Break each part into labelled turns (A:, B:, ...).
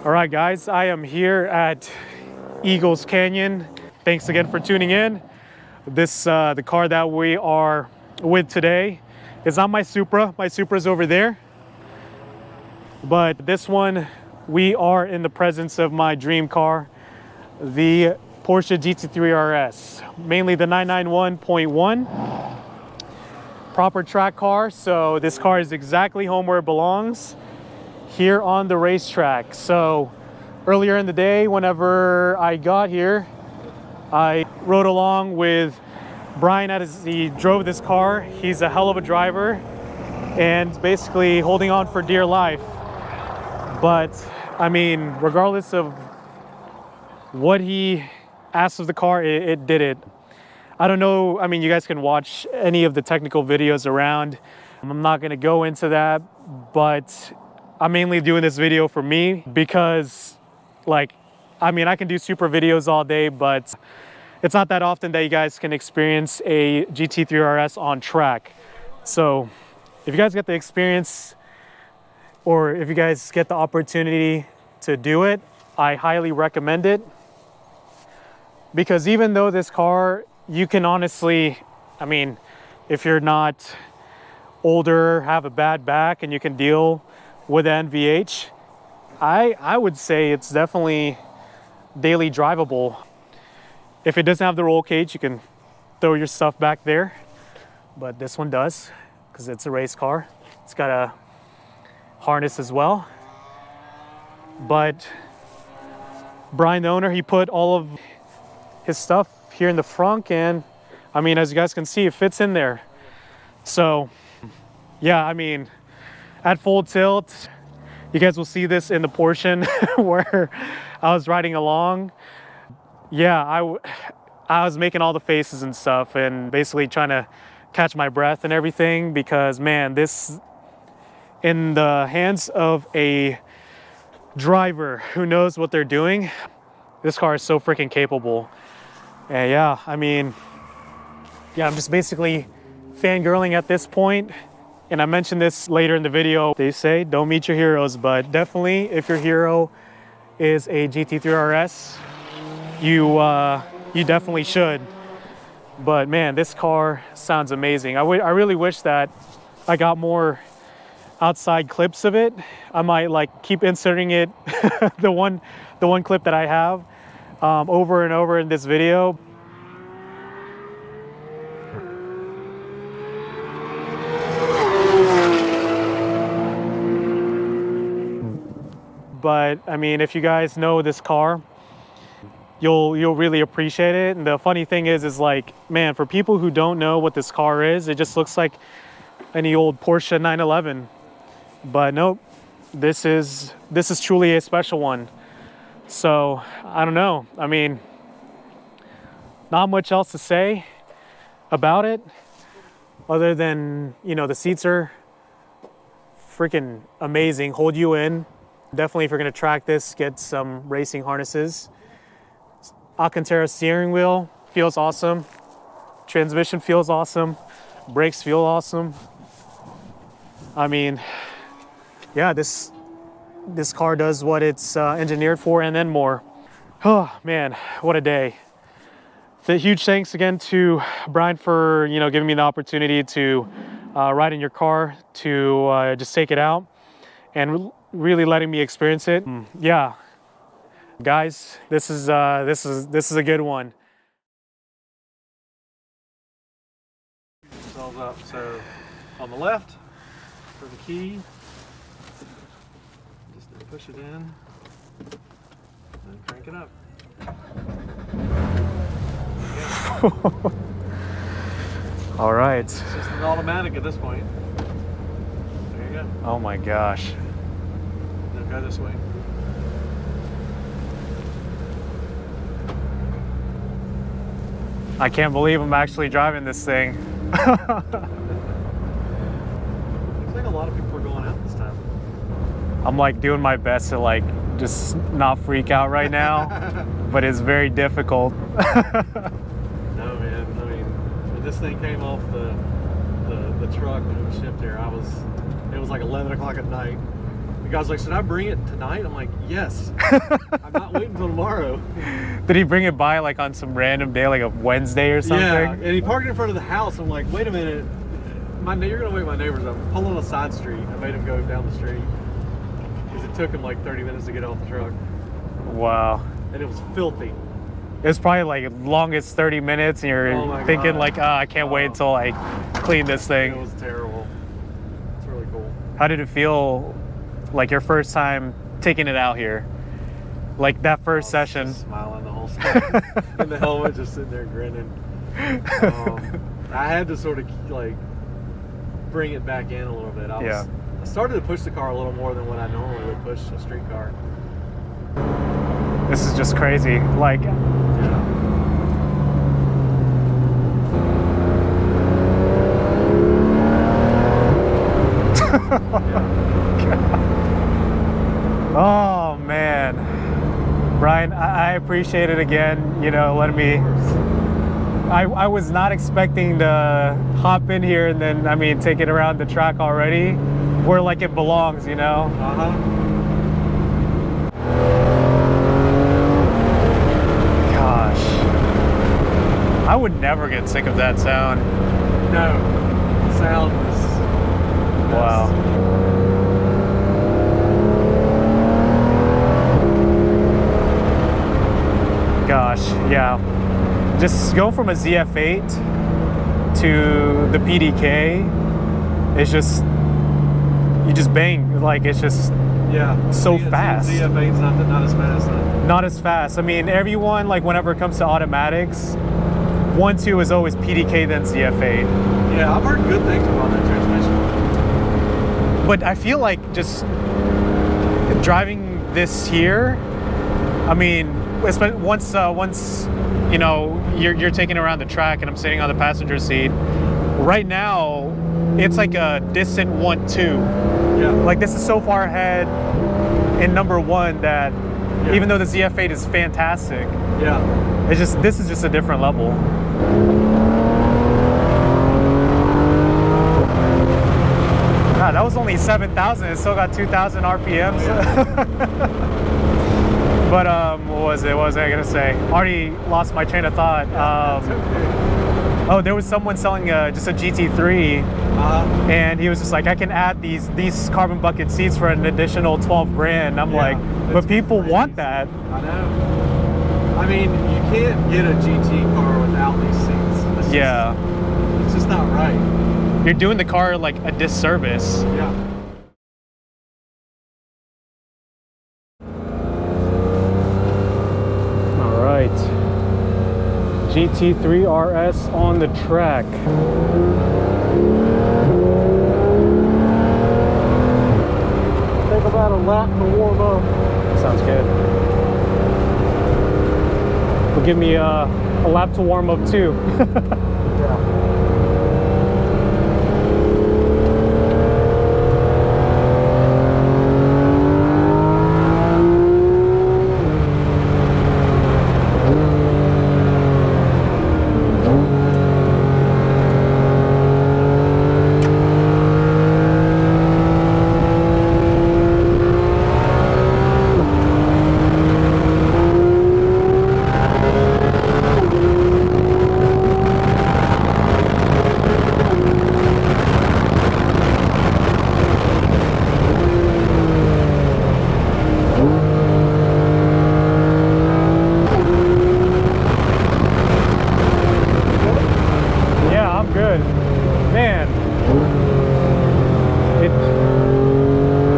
A: All right, guys, I am here at Eagles Canyon. Thanks again for tuning in. The car that we are with today is not my Supra. My Supra's over there. But this one, we are in the presence of my dream car, the Porsche GT3RS, mainly the 991.1. Proper track car, so this car is exactly home where it belongs, here on the racetrack. So earlier in the day, whenever I got here, I rode along with Brian as he drove this car. He's a hell of a driver and basically holding on for dear life. But I mean, regardless of what he asked of the car, it did it. I don't know, I mean, you guys can watch any of the technical videos around. I'm not gonna go into that, but I'm mainly doing this video for me because, like, I mean, I can do super videos all day, but it's not that often that you guys can experience a GT3RS on track. So if you guys get the experience, or if you guys get the opportunity to do it, I highly recommend it. Because even though this car, you can honestly, I mean, if you're not older, have a bad back, and you can deal with NVH, I would say it's definitely daily drivable. If it doesn't have the roll cage, you can throw your stuff back there, but this one does, because it's a race car. It's got a harness as well. But Brian, the owner, he put all of his stuff here in the front, and I mean, as you guys can see, it fits in there. So yeah, I mean, at full tilt, you guys will see this in the portion where I was riding along. Yeah, I was making all the faces and stuff and basically trying to catch my breath and everything, because man, this, in the hands of a driver who knows what they're doing, this car is so freaking capable. And yeah, I mean, yeah, I'm just basically fangirling at this point. And I mentioned this later in the video. They say don't meet your heroes, but definitely if your hero is a GT3RS, you definitely should. But man, this car sounds amazing. I really wish that I got more outside clips of it. I might like keep inserting it, the one clip that I have, over and over in this video. But I mean, if you guys know this car, you'll really appreciate it. And the funny thing is like, man, for people who don't know what this car is, it just looks like any old Porsche 911. But nope, this is truly a special one. So I don't know, I mean, not much else to say about it other than, you know, the seats are freaking amazing, hold you in. Definitely, if you're gonna track this, get some racing harnesses. Alcantara steering wheel feels awesome. Transmission feels awesome. Brakes feel awesome. I mean, yeah, this car does what it's engineered for and then more. Oh man, what a day. So huge thanks again to Brian for, you know, giving me the opportunity to ride in your car, to just take it out and really letting me experience it. Yeah, guys, this is a good one.
B: Sells up. So on the left for the key, just push it in and crank it up.
A: All right.
B: It's just an automatic at this point. There you go.
A: Oh my gosh.
B: Now go this way.
A: I can't believe I'm actually driving this thing.
B: Looks like a lot of people are going out this time.
A: I'm like doing my best to like just not freak out right now, but it's very difficult.
B: No man, I mean, when this thing came off the truck when it was shipped here, it was like 11 o'clock at night. The guy's like, should I bring it tonight? I'm like, yes. I'm not waiting until tomorrow.
A: Did he bring it by like on some random day, like a Wednesday or something?
B: Yeah, and he parked in front of the house. I'm like, wait a minute. You're going to wake my neighbors up. Pull on a side street. I made him go down the street. Because it took him like 30 minutes to get off the truck.
A: Wow.
B: And it was filthy.
A: It was probably like longest 30 minutes and you're thinking
B: God.
A: like, I can't wait until I clean this thing.
B: It was terrible. It's really cool.
A: How did it feel like your first time taking it out here? Like that first session?
B: Just smiling the whole time. In the helmet, just sitting there grinning. I had to sort of like bring it back in a little bit. I started to push the car a little more than what I normally would push a street car.
A: This is just crazy. Like, oh man, Brian, I appreciate it again. You know, letting me. I was not expecting to hop in here and then, I mean, take it around the track already, where like it belongs, you know. Gosh, I would never get sick of that sound.
B: No, sound is
A: wow. Gosh, yeah. Just go from a ZF8 to the PDK. It's just, you just bang. Like, it's just so fast.
B: ZF8's not as fast though.
A: Not as fast. I mean, everyone, like whenever it comes to automatics, 1.2 is always PDK then ZF8.
B: Yeah, I've heard good things about that transmission.
A: But I feel like just driving this here, I mean, once you know, you're taking around the track and I'm sitting on the passenger seat, right now it's like a distant 1.2.
B: Yeah.
A: Like this is so far ahead in number one that even though the ZF8 is fantastic, it's just, this is just a different level. God, that was only 7,000. It still got 2,000 RPMs. But what was I gonna say? Already lost my train of thought. Oh, there was someone selling just a GT3, and he was just like, I can add these carbon bucket seats for an additional 12 grand. I'm like, but people want that.
B: I know. I mean, you can't get a GT car without these seats. It's just not right.
A: You're doing the car like a disservice.
B: Yeah.
A: GT3RS on the track. Take about a lap to warm up. Sounds good. Will give me a lap to warm up too.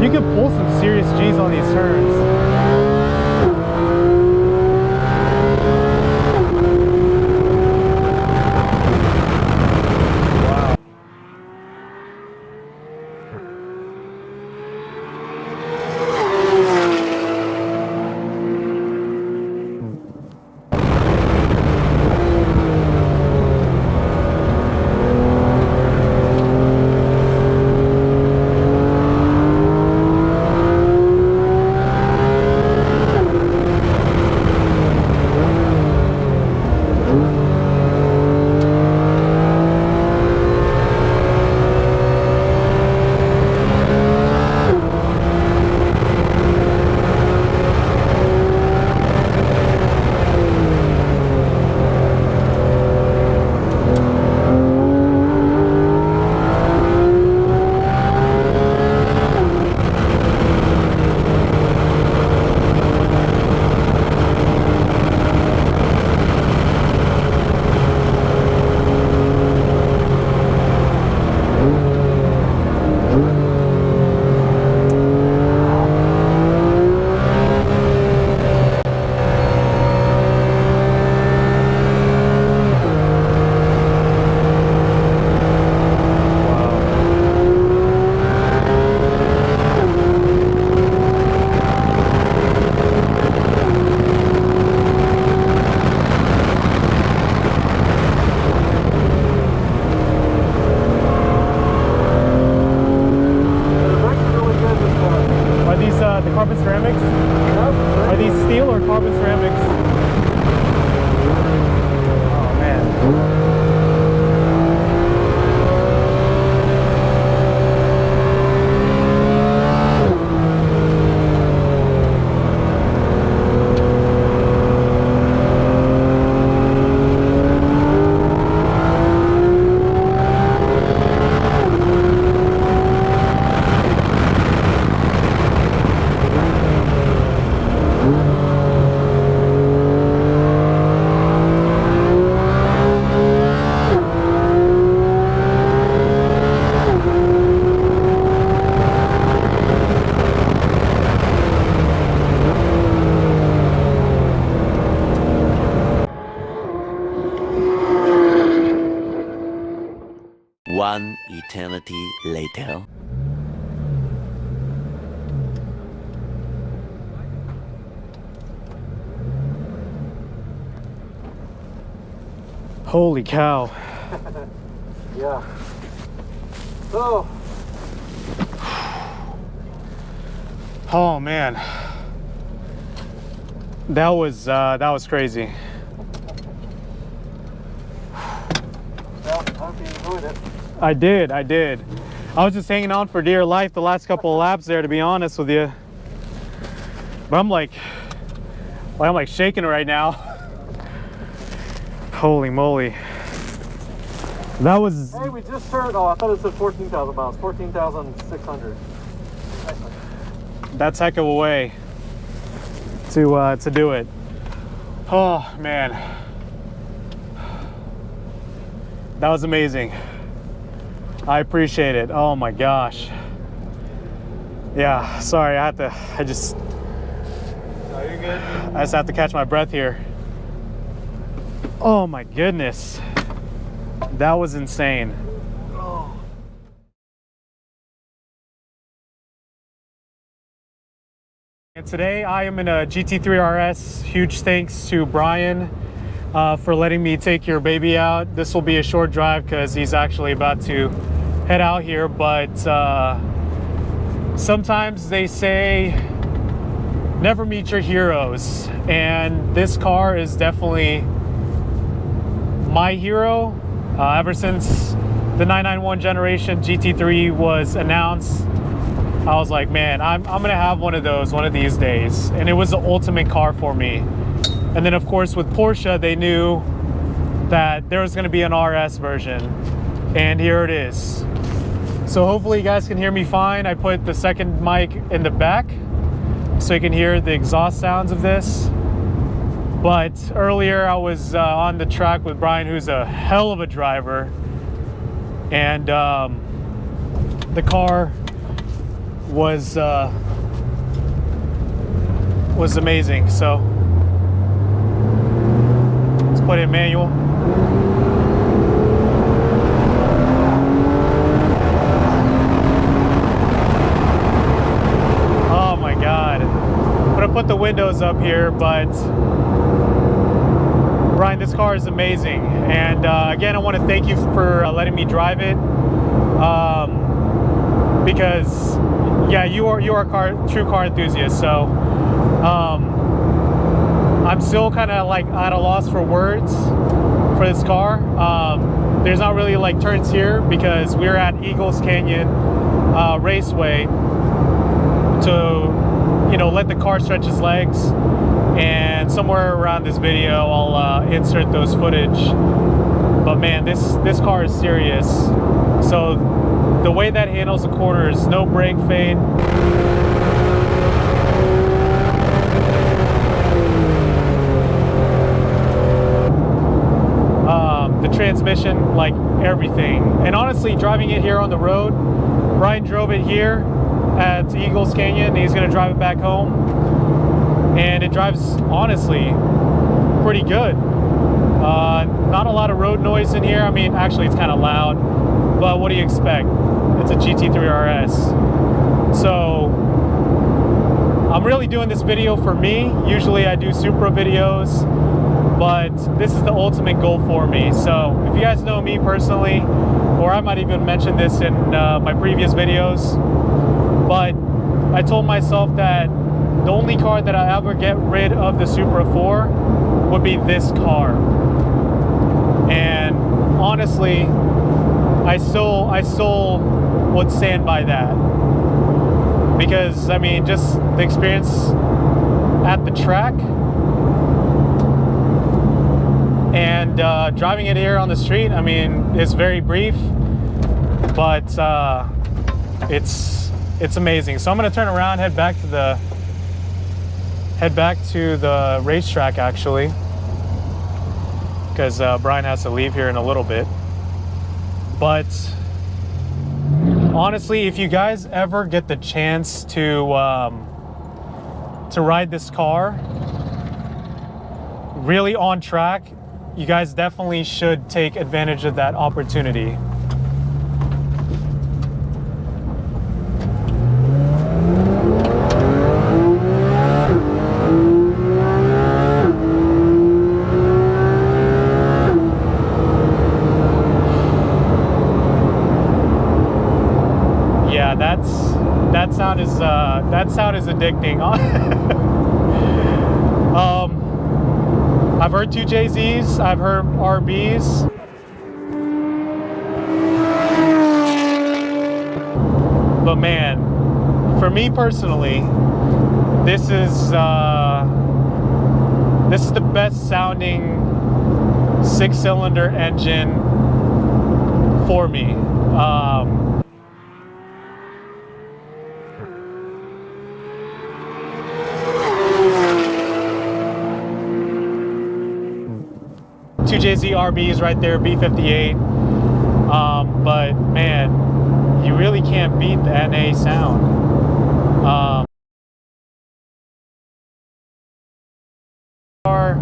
A: You can pull some serious G's on these turns. the carbon ceramics? Are these steel or carbon ceramics? Oh man.
C: One eternity later.
A: Holy cow.
B: Yeah. So.
A: Oh man. That was crazy.
B: Well, I hope you enjoyed it.
A: I did. I was just hanging on for dear life the last couple of laps there, to be honest with you. But I'm like shaking right now. Holy moly. That was...
B: Hey, we just turned, oh, I thought it said 14,000 miles, 14,600.
A: That's heck of a way to do it. Oh man. That was amazing. I appreciate it. Oh my gosh. Yeah, sorry, I just have to catch my breath here. Oh my goodness. That was insane. And today I am in a GT3RS. Huge thanks to Brian for letting me take your baby out. This will be a short drive because he's actually about to head out here, but sometimes they say never meet your heroes, and this car is definitely my hero. Ever since the 991 generation GT3 was announced, I was like, man, I'm gonna have one of those one of these days, and it was the ultimate car for me. And then of course with Porsche, they knew that there was gonna be an RS version, and here it is. So hopefully you guys can hear me fine. I put the second mic in the back so you can hear the exhaust sounds of this. But earlier I was on the track with Brian, who's a hell of a driver, and the car was amazing. So let's put it in manual. Oh my God. I'm gonna put the windows up here, but Brian, this car is amazing. And again, I want to thank you for letting me drive it. Because yeah, you are a true car enthusiast. So I'm still kind of like at a loss for words for this car. There's not really like turns here because we're at Eagles Canyon Raceway to, you know, let the car stretch its legs. And somewhere around this video, I'll insert those footage. But man, this car is serious. So the way that handles the corners, no brake fade. The transmission, like everything. And honestly, driving it here on the road, Brian drove it here at Eagles Canyon. He's gonna drive it back home. And it drives, honestly, pretty good. Not a lot of road noise in here. I mean, actually it's kind of loud, but what do you expect? It's a GT3RS. So I'm really doing this video for me. Usually I do Supra videos, but this is the ultimate goal for me. So if you guys know me personally, or I might even mention this in my previous videos, but I told myself that the only car that I ever get rid of the Supra for would be this car. And honestly, I still would stand by that. Because, I mean, just the experience at the track and driving it here on the street, I mean, it's very brief, but it's amazing. So I'm gonna turn around, head back to the racetrack actually, because Brian has to leave here in a little bit. But honestly, if you guys ever get the chance to ride this car really on track, you guys definitely should take advantage of that opportunity. Yeah, that sound is addicting. I've heard 2JZs, I've heard RBs. But man, for me personally, this is the best sounding 6-cylinder engine for me. 2JZ RBs right there, B58. But man, you really can't beat the NA sound. Car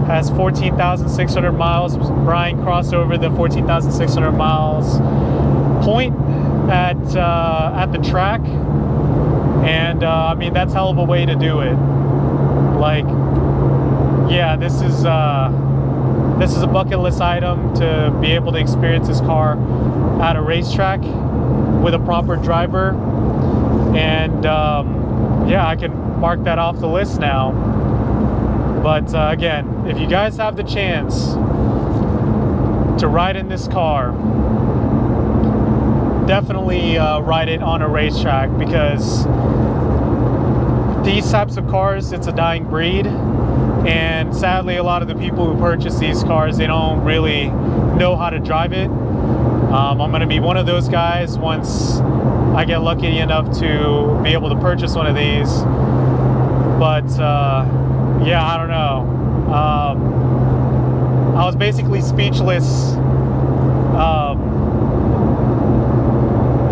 A: has 14,600 miles. Brian crossed over the 14,600 miles point at the track, and I mean, that's hell of a way to do it. Like, yeah, this is a bucket list item to be able to experience this car at a racetrack with a proper driver. And yeah, I can mark that off the list now. But again, if you guys have the chance to ride in this car, definitely ride it on a racetrack, because these types of cars, it's a dying breed. And sadly, a lot of the people who purchase these cars, they don't really know how to drive it. I'm going to be one of those guys once I get lucky enough to be able to purchase one of these. But yeah, I don't know. I was basically speechless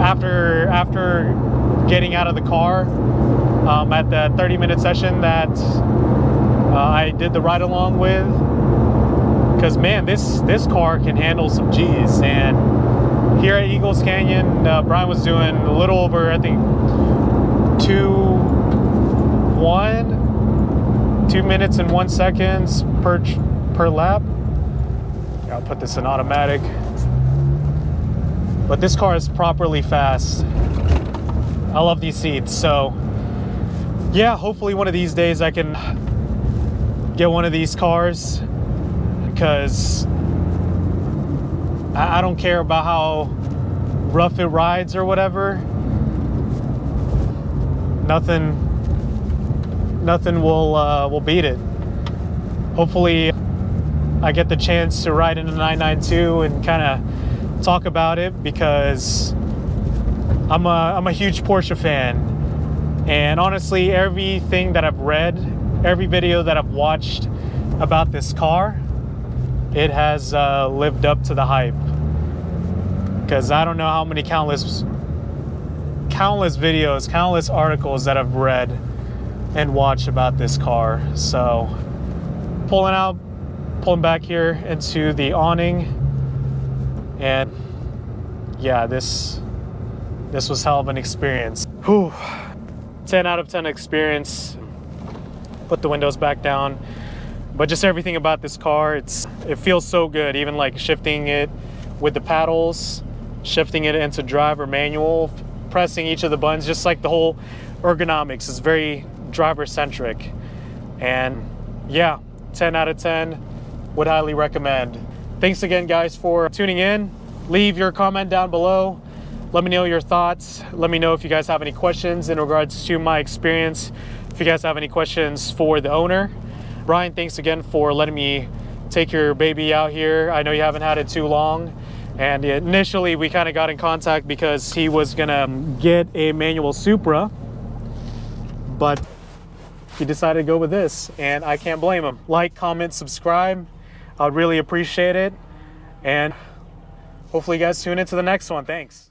A: after getting out of the car at the 30-minute session that I did the ride along with, because man, this car can handle some G's. And here at Eagles Canyon, Brian was doing a little over, I think, 2 minutes and 1 second per lap. I'll put this in automatic, but this car is properly fast. I love these seats. So yeah, hopefully one of these days I can get one of these cars, because I don't care about how rough it rides or whatever. Nothing will beat it. Hopefully I get the chance to ride in a 992 and kind of talk about it, because I'm a huge Porsche fan. And honestly, everything that I've read, every video that I've watched about this car, it has lived up to the hype. Because I don't know how many countless videos, countless articles that I've read and watched about this car. So pulling back here into the awning, and yeah, this was hell of an experience. Whew. 10 out of 10 experience. Put the windows back down, but just everything about this car, it feels so good. Even like shifting it with the paddles, shifting it into drive or manual, pressing each of the buttons, just like the whole ergonomics. It's very driver centric, and yeah, 10 out of 10, would highly recommend. Thanks again guys for tuning in. Leave your comment down below. Let me know your thoughts. Let me know if you guys have any questions in regards to my experience. If you guys have any questions for the owner. Brian, thanks again for letting me take your baby out here. I know you haven't had it too long. And initially we kind of got in contact because he was gonna get a manual Supra, but he decided to go with this, and I can't blame him. Like, comment, subscribe. I would really appreciate it. And hopefully you guys tune into the next one. Thanks.